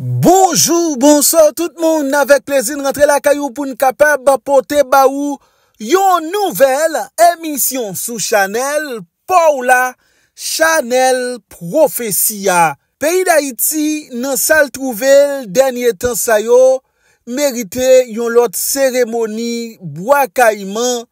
Bonjour, bonsoir tout le monde. Avec plaisir de rentrer la caillou pour nous capable porter baou yon nouvelle émission sous Chanel Paula Chanel Prophétia. Pays d'Haïti nan sal trouvel dernier temps sa yo mérité yon lot cérémonie bois caïman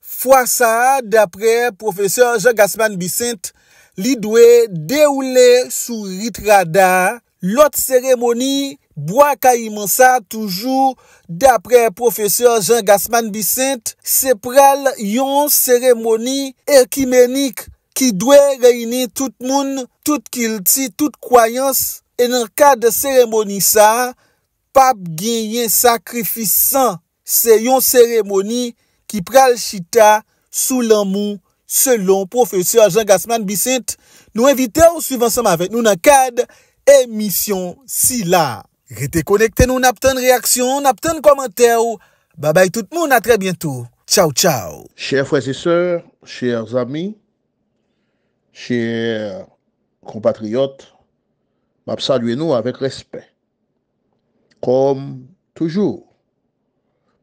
fois ça d'après professeur Jean Gaspard Bicente li dwe déroulé sous Ritrada. L'autre cérémonie, bois caïman ça, toujours d'après professeur Jean Gaspard Bicente, c'est pral yon cérémonie écuménique qui doit réunir tout le monde, toute culture, toute croyance. Et dans le cadre de cérémonie ça, pas gagner sacrifice. C'est yon cérémonie qui pral chita sous l'amour. Selon professeur Jean Gaspard Bicente, nous invitons suivre ensemble avec nous dans le cadre émission si là. Restez connectés, nous n'abtons réaction, n'abtons commentaire. Bye bye tout le monde, à très bientôt. Ciao, ciao. Chers frères et sœurs, chers amis, chers compatriotes, je salue nous avec respect. Comme toujours,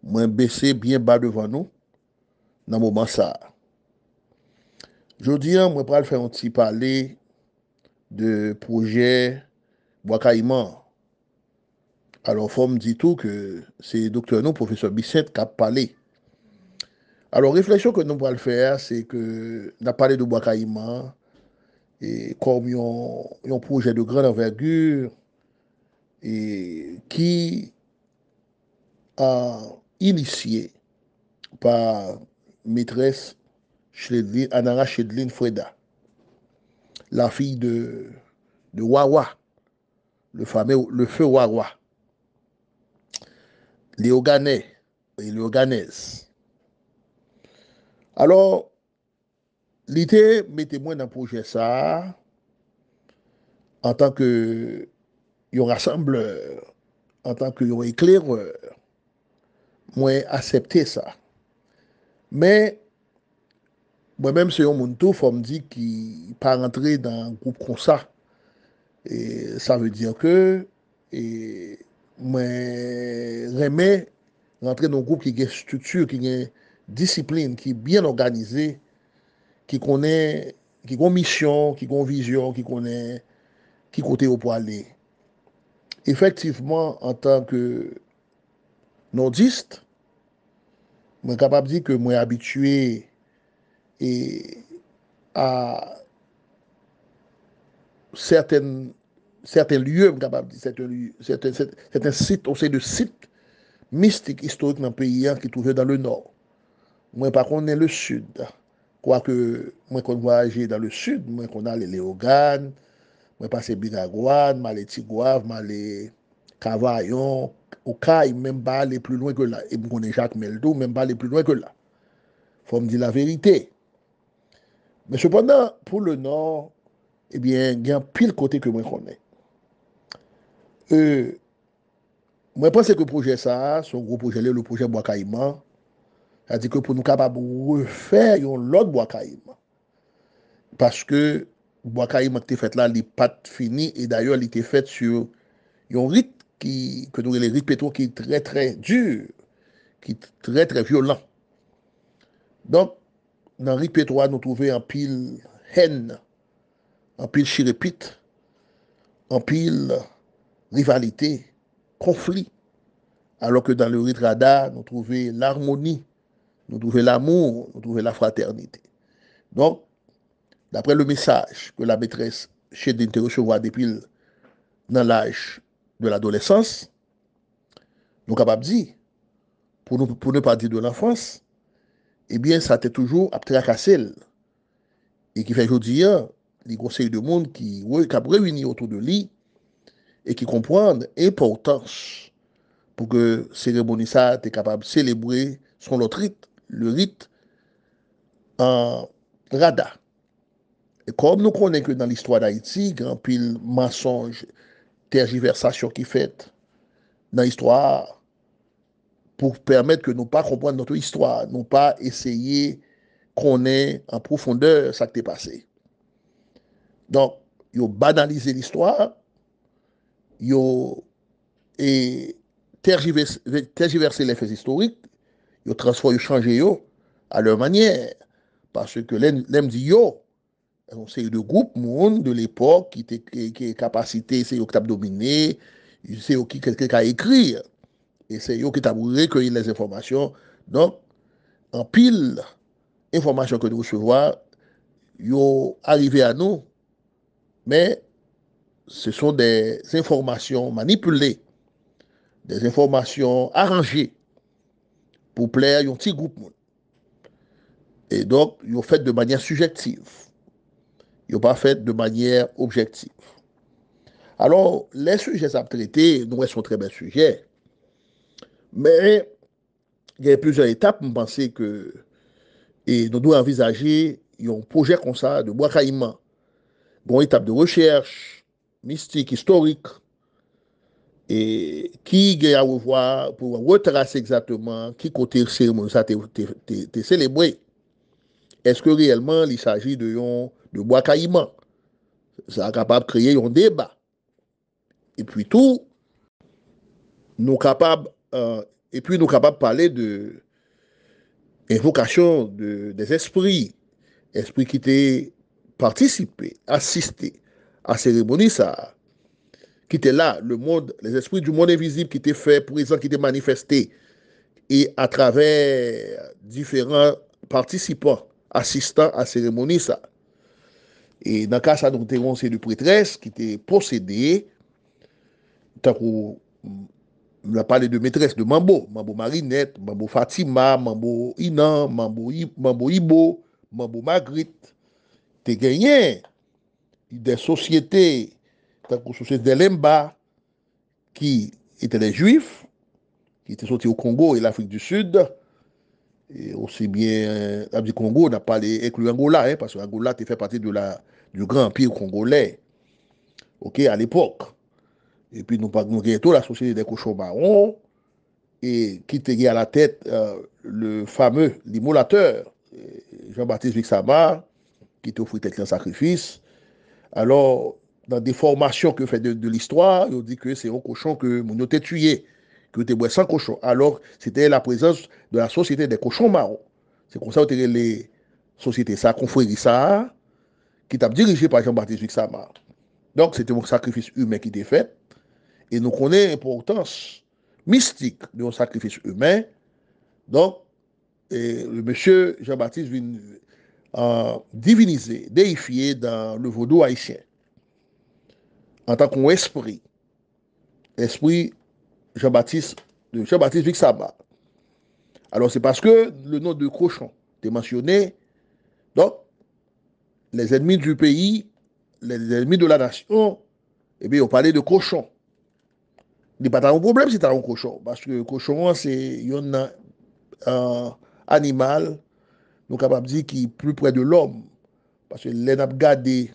moi baissé bien bas devant nous dans le moment ça. Je dis, moi vais faire un petit parler de projet Bois Caïman. Alors, faut me dire tout que c'est docteur nous, professeur Bicente, qui a parlé. Alors, réflexion que nous allons faire, c'est que nous avons parlé de Bois Caïman et comme un projet de grande envergure et qui a initié par maîtresse Anara Chedline Freda, la fille de Wawa, le feu Wawa, Léoganais et Léoganaise. Alors, l'idée, mettez-moi dans le projet ça, en tant que rassembleur, en tant que éclaireur, moi accepter ça. Mais, moi-même, c'est un monde tout, faut me dire qu'il pas rentrer dans un groupe comme ça. Et ça veut dire que, moi, remets rentrer dans un groupe qui a une structure, qui a une discipline, qui est bien organisée, qui connaît, qui a une mission, qui a une vision, qui connaît qui côté au pour aller. Effectivement, en tant que nordiste, je suis capable de dire que je suis habitué à certains lieux, je suis capable de dire, certains sites, on sait de sites mystiques historiques dans le pays qui trouvent dans le nord. Moi, par contre, on est le sud. Quoique, moi, quand je voyage dans le sud, moi, qu'on a les Léoganes, moi, passer Bigagouane, aller Tigouave, aller Cavaillon, au Caille, même pas aller plus loin que là. Et je connais Jacques Meldo, même pas aller plus loin que là. Faut me dire la vérité. Mais cependant, pour le nord, eh bien, il y a un pile côté que moi connais. Moi, je pense que le projet ça, son gros projet, le projet Bois Caïman, c'est-à-dire que pour nous capables de refaire l'autre Bois Caïman. Parce que Bois Caïman qui était fait là, il n'est pas fini, et d'ailleurs, il était fait sur un rite que nous les rites pétro qui est très très dur, qui est très très violent. Donc, dans le rite pétro, nous trouvons un pile haine, un pile chirépite, un pile rivalité, conflit. Alors que dans le rite Rada, nous trouvons l'harmonie, nous trouvons l'amour, nous trouvons la fraternité. Donc, d'après le message que la maîtresse Chedline te recevoir depuis dans l'âge de l'adolescence, nous sommes capables de dire, pour ne pas dire de l'enfance, eh bien, ça t'est toujours à tracasser. Et qui fait aujourd'hui, les conseils de monde qui réunis autour de lui et qui comprennent l'importance pour que la cérémonie ça t'es capable de célébrer son autre rite, le rite en Rada. Et comme nous connaissons que dans l'histoire d'Haïti, grand pile mensonge, tergiversation qui fait dans l'histoire pour permettre que nous pas comprendre notre histoire, nous pas essayer qu'on ait en profondeur ça qui est passé. Donc, ils ont banalisé l'histoire yo et tergiverser les faits historiques, yo transformé, yo changé yo à leur manière. Parce que l'aime dit yo, c'est de groupes monde de l'époque qui capacité, c'est eux qui t'a dominé, c'est eux qui quelqu'un qui a écrit, et c'est eux qui t'a recueilli les informations. Donc, en pile, informations que nous recevons, yo arrivé à nous, mais ce sont des informations manipulées, des informations arrangées pour plaire à un petit groupe. Et donc, ils ont fait de manière subjective. Ils n'ont pas fait de manière objective. Alors, les sujets à traiter, nous, sont très bons sujets. Mais il y a plusieurs étapes, je pense que et nous devons envisager un projet comme ça de bois caïman. Une étape de recherche, mystique, historique, et qui a à revoir pour retracer exactement qui côté cérémonie ça t'es célébré. Est-ce que réellement il s'agit de bois caïman? Ça est capable de créer un débat. Et puis tout, nous capables, et puis nous capables de parler de invocation des esprits, esprits qui étaient participé, assisté à la cérémonie, ça, qui étaient là, le monde, les esprits du monde invisible qui étaient faits, présents, qui étaient manifestés, et à travers différents participants, assistants à la cérémonie, ça. Et dans le cas, ça, nous avons de prêtresses qui étaient possédées, tant qu'on on a parlé de maîtresse de Mambo, Mambo Marinette, Mambo Fatima, Mambo Inan, Mambo Ibo, Mambo Magritte. Tu gagné des sociétés, tant que la société de Lemba, qui étaient des juifs, qui étaient sortis au Congo et l'Afrique du Sud, et aussi bien, du Congo, on a parlé, inclus Angola, hein, parce que Angola fait partie du grand empire congolais, ok, à l'époque. Et puis nous avons tout la société des cochons marrons, et qui était à la tête le fameux l'immolateur, Jean-Baptiste Vixama, qui était offert tête en sacrifice. Alors, dans des formations que fait de l'histoire, on dit que c'est un cochon que mon était tué, que était bois sans cochon. Alors, c'était la présence de la société des cochons marrons. C'est comme ça que les sociétés, ça, confrérie ça, qui était dirigé par Jean-Baptiste Vixama. Donc, c'était un sacrifice humain qui était fait. Et nous connaissons l'importance mystique de un sacrifice humain. Donc, le monsieur Jean-Baptiste vient diviniser, déifier dans le vaudou haïtien en tant qu'esprit. Esprit Jean-Baptiste, de Jean-Baptiste Vixaba. Alors, c'est parce que le nom de cochon est mentionné. Donc, les ennemis du pays, les ennemis de la nation, eh bien, on parlait de cochon. Il n'y a pas de problème si tu as un cochon. Parce que le cochon, c'est un animal, nous sommes capables de dire, qui est plus près de l'homme. Parce que les gardé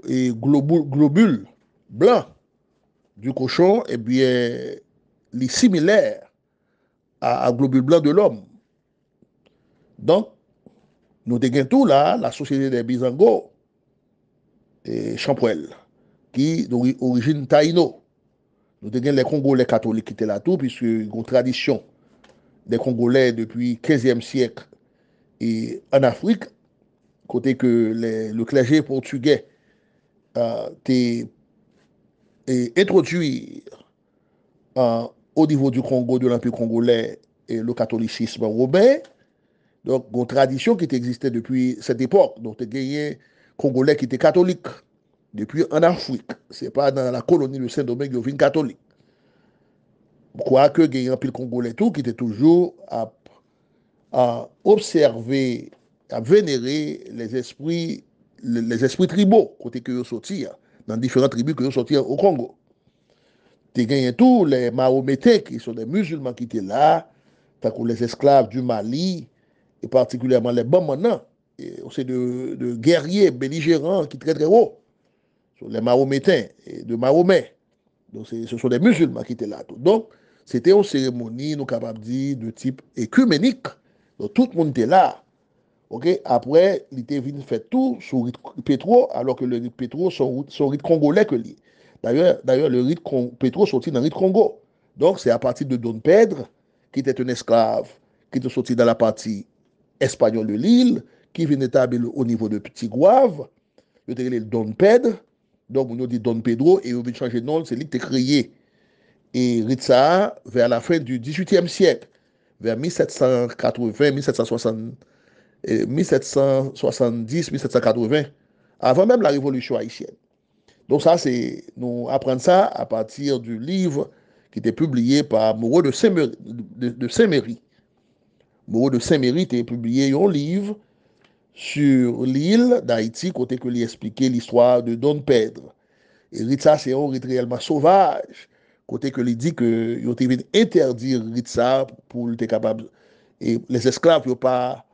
et globules blancs du cochon, eh bien, il est similaire à globule blanc de l'homme. Donc, nous avons tout là, la société des Bizango et Champrel, qui d'origine taïno. Nous avons les Congolais catholiques qui étaient là tout, puisque une tradition des Congolais depuis le 15e siècle et en Afrique, côté que le clergé portugais t'est introduit au niveau du Congo, de l'Empire congolais, et le catholicisme romain. Donc, une tradition qui existait depuis cette époque. Donc, il y a gagné Congolais qui étaient catholiques depuis en Afrique. Ce n'est pas dans la colonie de Saint-Domingue qui est catholique. Quoique, il y a un pile Congolais tout qui était toujours à observer, à vénérer les esprits tribaux, côté que vous sortis, dans différentes tribus que vous sortis au Congo. Tu gagné tous les Mahométais qui sont des musulmans qui étaient là, tant que les esclaves du Mali, et particulièrement les Bamana, c'est de guerriers belligérants qui sont très très hauts, les Mahométains de Mahomet. Donc ce sont des musulmans qui étaient là. Donc c'était une cérémonie, nous capables de dire, de type écuménique. Donc tout le monde était là. Okay? Après, il était venu faire tout sur le rite pétro, alors que le rite pétro, son rite congolais que lui. D'ailleurs, le rite Petro sorti dans le rite Congo. Donc, c'est à partir de Don Pedre, qui était un esclave, qui était sorti dans la partie espagnole de l'île, qui venait établir au niveau de Petit Gouave. Il était le Don Pedre. Donc, on dit Don Pedro, et on veut changer de nom, c'est lui qui a créé. Et Ritza, vers la fin du XVIIIe siècle, vers 1780, 1760, 1770, 1780, avant même la Révolution haïtienne. Donc ça, c'est nous apprendre ça à partir du livre qui était publié par Moreau de Saint-Méry. Moreau de Saint-Méry était publié un livre sur l'île d'Haïti, côté que lui expliquait l'histoire de Don Pedre. Et Ritza, c'est un rite réellement sauvage, côté que lui dit que il était interdire Ritza pour être capable et les esclaves n'ont pas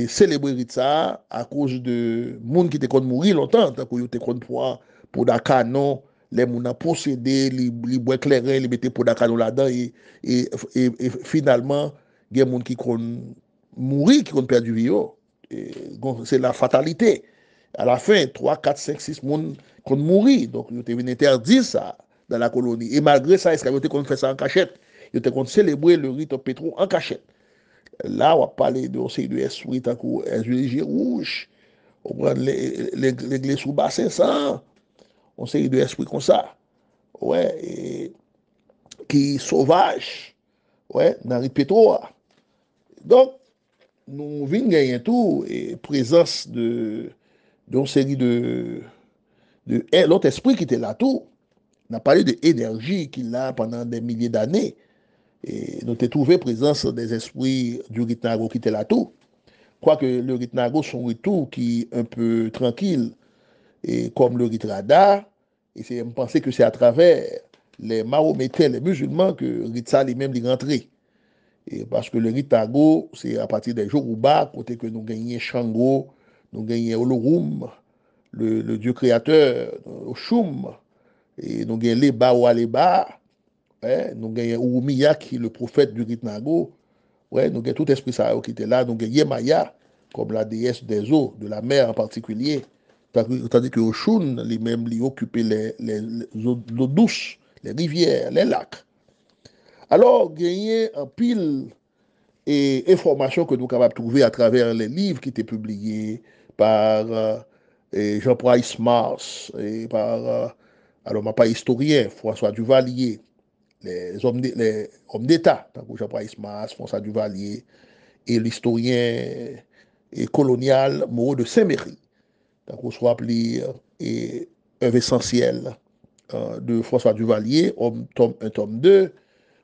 célébrer Ritza à cause de monde qui était contre mourir longtemps, tant que était contre pour da canon, les moun a possédé, les bois clairin, les mettait pour da canon là-dedans et finalement, il y a des gens qui ont mourir, qui ont perdu vie. C'est la fatalité. À la fin, 3, 4, 5, 6 monde qui ont mourir. Donc, ils ont interdit ça dans la colonie. Et malgré ça, ils ont fait ça en cachette. Ils ont célébré le rite Petro en cachette. Là, on va parler de série de esprit, tant qu'on est rouge, on prend l'église sous bassin, ça, on série de esprit comme ça, ouais, et, qui sauvage, ouais, dans le pétro. Donc, nous venons gagner tout, et présence d'une série de l'autre esprit qui était là tout. On a parlé de l'énergie qu'il a pendant des milliers d'années. Et nous avons trouvé présence des esprits du rite Nago qui étaient là tout. Quoique le rite Nago sont un ritour qui est un peu tranquille, et comme le rite Rada, et je pensais que c'est à travers les Mahométains, les musulmans, que le rite ça lui-même est rentré. Et parce que le rite Nago, c'est à partir des Yoruba, côté que nous gagnons Shango, nous gagnons Olorum, le dieu créateur, Oshum, et nous gagnons Leba ou Aleba. Ouais, nous avons Oumiya qui est le prophète du rite Nago. Ouais, nous avons tout esprit ça qui était là. Nous avons Yemaya comme la déesse des eaux, de la mer en particulier. Tandis que Oshun, lui-même, lui occupait l'eau douce, les rivières, les lacs. Alors, gagner en pile et informations que nous sommes capables de trouver à travers les livres qui étaient publiés par Jean-Paul Mars et par, alors, ma pas historien, François Duvalier, les hommes d'État, tant que Jean-Paul Ismas, François Duvalier, et l'historien colonial Moreau de Saint-Méry, tant qu'on soit appelé œuvre essentielle de François Duvalier, tome 1, tome 2,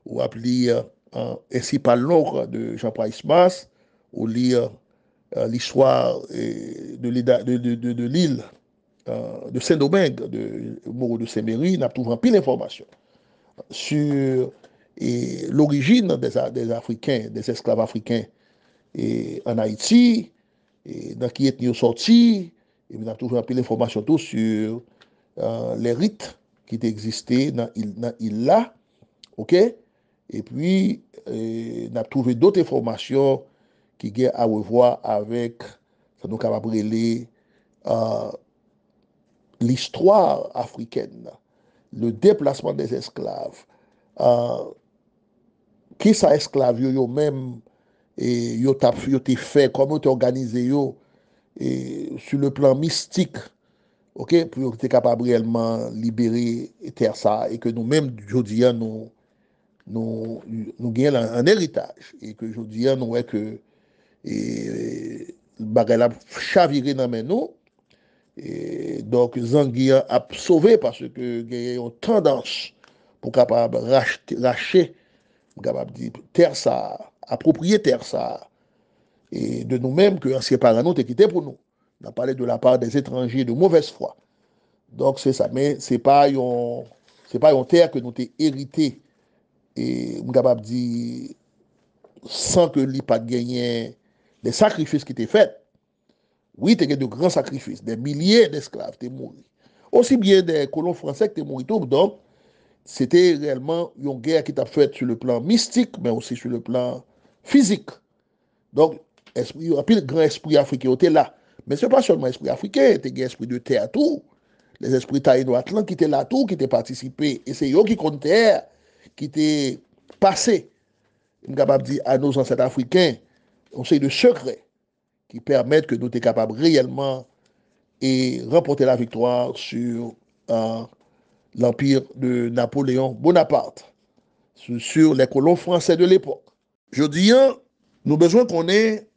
ou appelé Ainsi par l'ordre de Jean-Paul Ismas, ou lire l'histoire de l'île de Saint-Domingue, de Moreau de Saint-Méry, n'a trouvé pile d'informations sur l'origine des Africains, des esclaves africains en Haïti, et dans qui ethnie sorti, et on a trouvé un peu d'informations tout sur les rites qui existaient dans l'île là, ok? Et puis, on a trouvé d'autres informations qui ont à revoir avec, ça nous capable de l'histoire africaine, le déplacement des esclaves, qui ça esclave yo même et yo t'ai fait, comment t'es organisé yo et sur le plan mystique, ok, pour être capable réellement libérer terre ça et que nous-mêmes aujourd'hui nous gagnons un héritage et que aujourd'hui nous voyons que le bagage a chaviré dans nous. Et donc, Zangui a sauvé parce que il y a une tendance pour capable racheter, capable dire terre ça, approprier terre ça, et de nous-mêmes que anciens parents nous quitté pour nous. On a parlé de la part des étrangers de mauvaise foi. Donc c'est ça, mais c'est pas une terre que nous t'ai hérité et on capable dire sans que l'y pas gagné des sacrifices qui étaient faits. Oui, tu as de grands sacrifices, des milliers d'esclaves qui sont morts. Aussi bien des colons français qui sont morts. Donc, c'était réellement une guerre qui t'a faite sur le plan mystique, mais aussi sur le plan physique. Donc, il y a un grand esprit africain qui était là. Mais ce n'est pas seulement l'esprit africain, il y a un esprit de terre tout. les esprits taïno-atlant qui étaient là tout, qui étaient participés. Et c'est eux qui comptaient, qui étaient passés, je suis capable de dire à nos ancêtres africains, on sait de secrets qui permettent que nous sommes capables réellement et remporter la victoire sur l'empire de Napoléon Bonaparte, sur les colons français de l'époque. Je dis, nous avons besoin qu'on ait,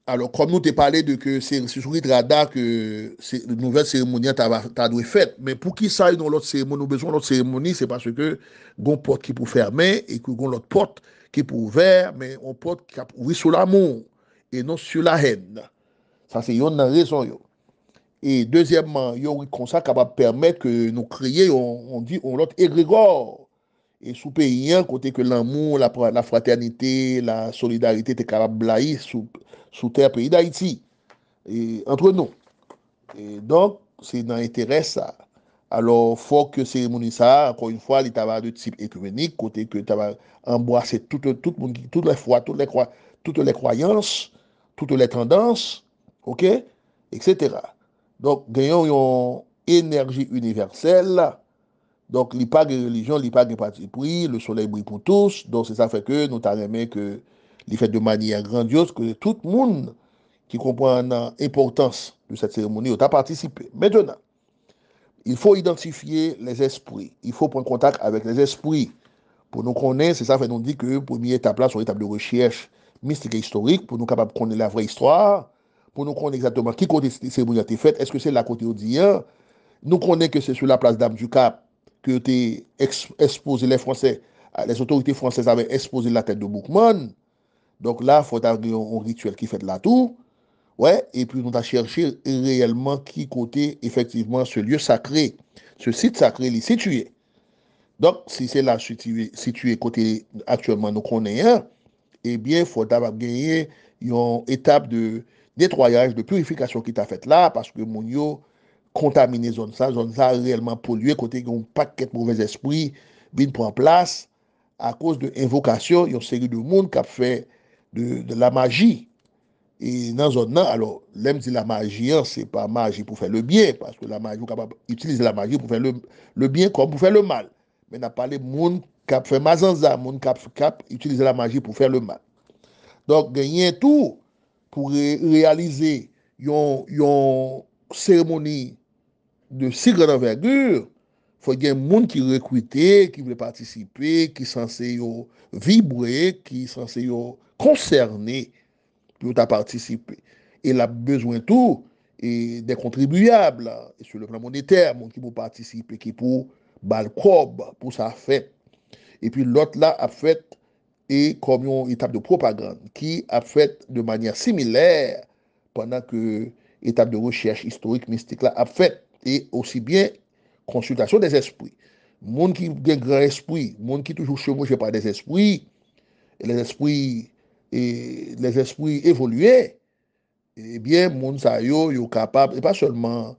alors comme nous t'ai parlé de que c'est sur le radar que une nouvelle cérémonie t'a dû faite, mais pour qui ça dans l'autre cérémonie, nous avons besoin de l'autre cérémonie, c'est parce que gon porte qui pour fermer et que gon l'autre porte qui pour ouvert, mais on porte qui ouvert sur l'amour et non sur la haine. Ça c'est une raison yo. Et deuxièmement, il y a comme ça capable de permettre que nous créions, on dit, on l'autre égrégore. Et sous pays, côté que l'amour, la fraternité, la solidarité était capable de blayer sous terre pays d'Haïti. Et entre nous. Et donc, c'est dans l'intérêt ça. Alors, il faut que cérémonie ça, encore une fois, l'État de type écuménique, côté que tu vas embrasser tout le monde, toutes les fois, toutes les croyances, toutes les tendances, ok, etc. Donc, gagnons une énergie universelle. Donc, il n'y a pas de religion, il n'y a pas de parti pris, le soleil brille pour tous. Donc, c'est ça fait que nous avons aimé que il fait de manière grandiose, que tout le monde qui comprend l'importance de cette cérémonie a participé. Maintenant, il faut identifier les esprits. Il faut prendre contact avec les esprits. Pour nous connaître, c'est ça fait nous dit que la première étape là, c'est une étape de recherche mystique et historique, pour nous capables de connaître la vraie histoire, pour nous connaître exactement qui côté cette cérémonie a été faite, est-ce que c'est la côté odien, nous connaissons que c'est sur la place Dame du Cap que tu exposé les Français, les autorités françaises avaient exposé la tête de Boukman. Donc là, il faut avoir un rituel qui fait là tout. Ouais, et puis nous avons cherché réellement qui côté, effectivement, ce lieu sacré, ce site sacré est situé. Donc, si c'est là situé côté actuellement nous connaissons, eh bien, il faut d'abord gagner une étape de nettoyage, de purification qui t'a fait là, parce que mon yo contaminé zone ça réellement pollué, côté un paquet de mauvais esprits bien prend place à cause de invocation, il y a une série de monde qui a fait de la magie. Et dans zone là, alors, l'aime dit la magie, c'est pas magie pour faire le bien, parce que la magie, vous capable utiliser la magie pour faire le bien comme pour faire le mal. Mais on a parlé de monde qui a fait mazanza, monde qui a utilisé la magie pour faire le mal. Donc, gagner tout pour réaliser une cérémonie de si grande envergure, il faut qu'il y ait des gens qui recrutent, qui veulent participer, qui sont censés vibrer, qui sont censés concerner pour participer. Et il a besoin de tout, et des contribuables, et sur le plan monétaire, gens qui vont participer, qui pour balcob, pour sa fête. Et puis l'autre là a fait et comme une étape de propagande qui a fait de manière similaire pendant que étape de recherche historique mystique là a fait et aussi bien consultation des esprits. Monde qui a un grand esprit, monde qui toujours chevauché par des esprits, les esprits évolués, eh bien, monde ça yo capable et pas seulement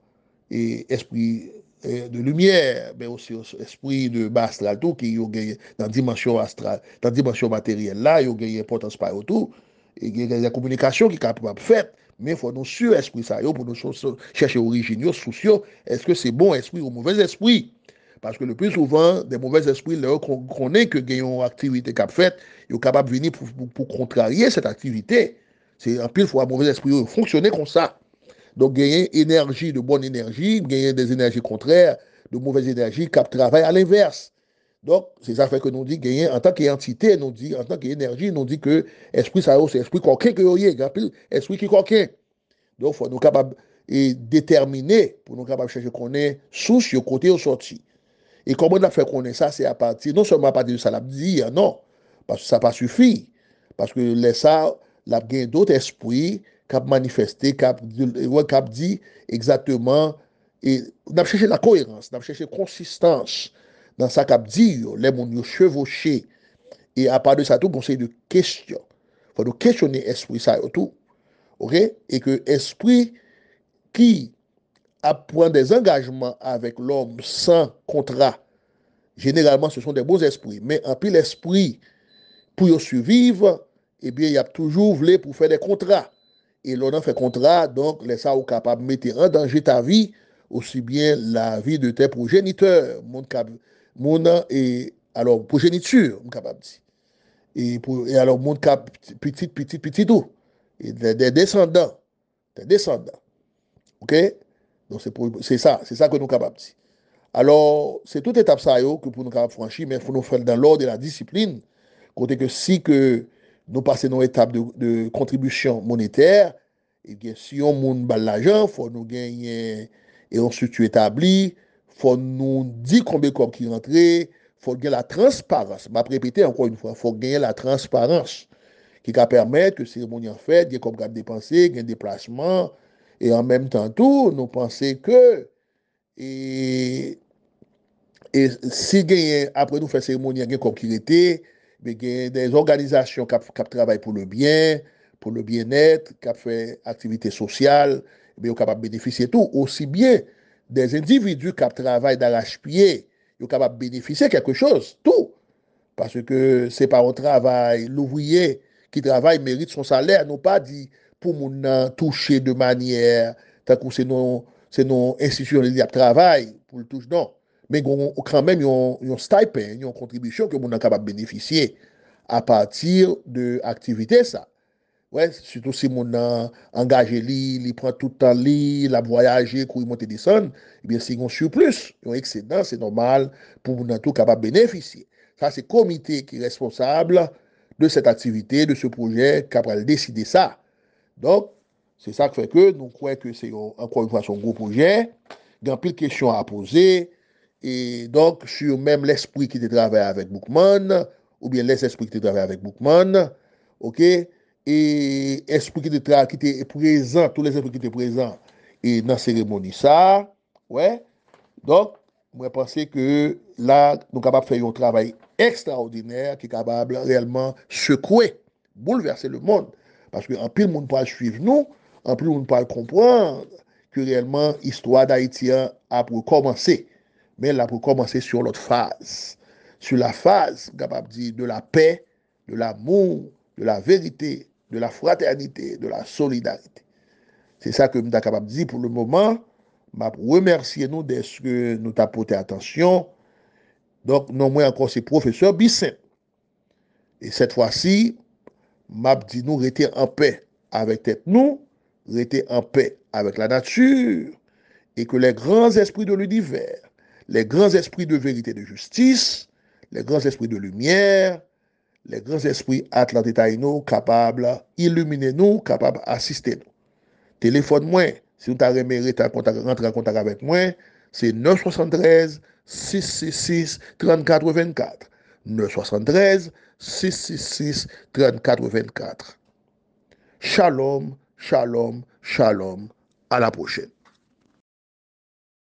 esprit de lumière, mais aussi esprit de bas astral tout qui yo gagné dans dimension astrale, dans dimension matérielle là, yo gagné importance par tout et il y a des communications qui capable faite, mais il faut nous sur esprit ça yo pour nous chercher origine sociaux, est-ce que c'est bon esprit ou mauvais esprit? Parce que le plus souvent, des mauvais esprits, leur connaît que gagnent activité qu'a fait, ils sont capables de venir pour contrarier cette activité. C'est un pile fois mauvais esprit fonctionner comme ça. Donc, gagner énergie, de bonne énergie, gagner des énergies contraires, de mauvaises énergies qui travaillent à l'inverse. Donc, c'est ça fait que nous dit gagner en tant qu'entité, nous dit en tant qu'énergie, nous dit que esprit ça c'est esprit coquin que y a, esprit qui coquin. Donc, il faut nous capables et déterminer pour nous capables de chercher qu'on est sous ce côté au sorti. Et comment on a fait connaître ça, c'est à partir, non seulement à partir de ça, l'a dit, non, parce que ça n'a pas suffi. Parce que les ça, l'a gain d'autres esprits qui ont manifesté, qui ont dit exactement, et on a cherché la cohérence, on a cherché la consistance dans ça qu'a dit, les gens chevauchés. Et à part de ça, tout, on sait de questions. Il faut nous questionner l'esprit, ça, tout. OK? Et que l'esprit qui à prendre des engagements avec l'homme sans contrat. Généralement, ce sont des beaux esprits. Mais en plus, l'esprit, pour y survivre, eh bien, il y a toujours voulu pour faire des contrats. Et l'on a fait contrat, donc, les ça ou capable de mettre en danger ta vie, aussi bien la vie de tes progéniteurs, et alors progéniture, on capable de dire. Et alors mon cap petit tout, et des descendants, des descendants. OK? Donc c'est ça que nous sommes capables de dire. Alors, c'est toute étape ça que pour nous capables franchir, mais il faut nous faire dans l'ordre de la discipline. Côté que si que nous passons dans l'étape de contribution monétaire, et bien si on moun bal l'argent, faut nous gagner et on structure établi, faut nous dire combien comme qui rentre, faut gagner la transparence. Je vais répéter encore une fois, faut gagner la transparence qui va permettre que cérémonie en fait, il y a comme dépenser, il y a déplacement, et en même temps tout, nous pensons que et, et si après nous faire cérémonie, il y a comme qui était, mais il y a des organisations qui travaillent pour le bien, pour le bien-être, qui font activités sociales, mais ils sont capables de bénéficier de tout. Aussi bien des individus qui travaillent d'arrache-pied, ils sont capables de bénéficier de quelque chose, tout. Parce que c'est pas au travail, l'ouvrier qui travaille mérite son salaire, non pas dit pour mon toucher de manière, tant que c'est nos institutions de travail pour le toucher, non. Mais quand même, ils ont un stipend, ils ont une contribution que mon est capable de bénéficier à partir de l'activité, ça. Ouais, surtout si mon a engagé il prend tout le temps il a voyagé, il monte et descend, eh bien, si on surplus, un excédent, c'est normal pour mon tout capable de bénéficier. Ça, c'est le comité qui est responsable de cette activité, de ce projet, qui a décidé ça. Donc, c'est ça qui fait que nous croyons que c'est encore une fois son gros projet. Il y a plein de questions à poser. Et donc, sur même l'esprit qui travaille avec Bookman, ou bien les esprits qui travaillent avec Bookman, OK? Et esprit qui était présent, tous les esprits qui étaient présents et dans la cérémonie, ça, ouais. Donc, moi, je pense que là, nous sommes capables de faire un travail extraordinaire qui est capable réellement secouer, bouleverser le monde. Parce qu'en plus, le monde peut suivre nous, en plus, le monde peut comprendre que réellement, l'histoire d'Haïti a pour commencer. Mais elle a pour commencer sur l'autre phase. Sur la phase, capable de dire, de la paix, de l'amour, de la vérité, de la fraternité, de la solidarité. C'est ça que je suis capable de dire pour le moment. Je remercie nous de ce que nous avons porté attention. Donc, non, moi encore, c'est professeur Bissin. Et cette fois-ci, m'a dit nous rester en paix avec tête nous, rester en paix avec la nature, et que les grands esprits de l'univers, les grands esprits de vérité et de justice, les grands esprits de lumière, les grands esprits atlantétaïnos capables d'illuminer nous, capables d'assister nous. Téléphone-moi, si vous avez rentrer en contact avec moi, c'est 973 666 34 24. 973 666 34 24. Shalom, shalom, shalom. À la prochaine.